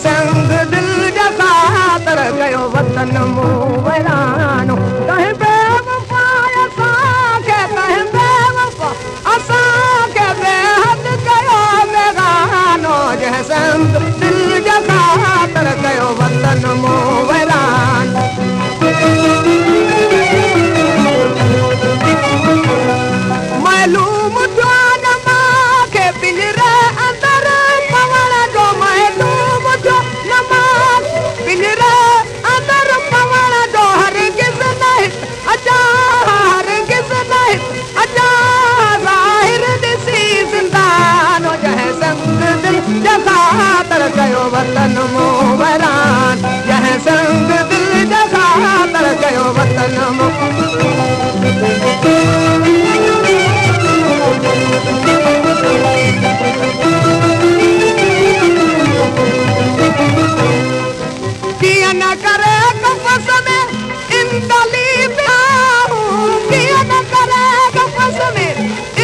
संग दिल जा ख़ातिर कयो वतन मूं वैरानो कहीं बेवफा असांखे कहीं बेवफा असांखे बेहद कयो बेगानो जंहिं संग दिल जा ख़ातिर कयो वतन मूं वैरानो मालूम थियो न मांखे पिंजरे अंदर पवण जो मालूम थियो न मांखे पिंजरे अंदर पवण जो हरगिज़ नहीं अचा हरगिज़ नहीं अचा ज़ाहिर ॾिसी ज़िंदानो जंहिं संग दिल जा ख़ातिर कयो वतन मूं वैरान जंहिं संग दिल जा ख़ातिर कयो वतन मूं किया न करे कफ़स में इंदली में आहूं किया न करे कफ़स में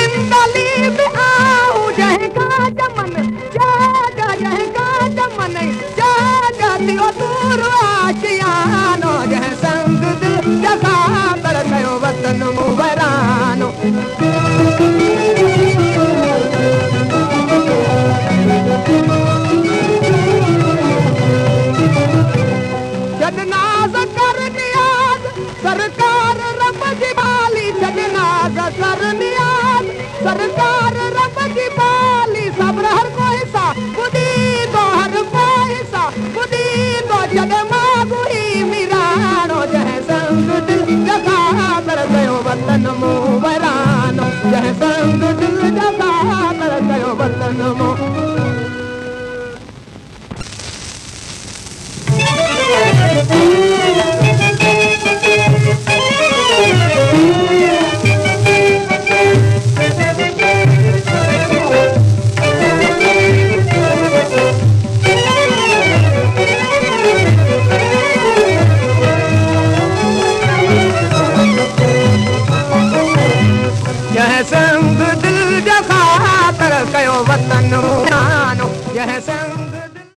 इंदली में आहूं जंहिं का चमन जागा जंहिं का चमन जागा थियो दूर आशियानो जंहिं संग दिल जा ख़ातिर कयो वतन मूं वैरानो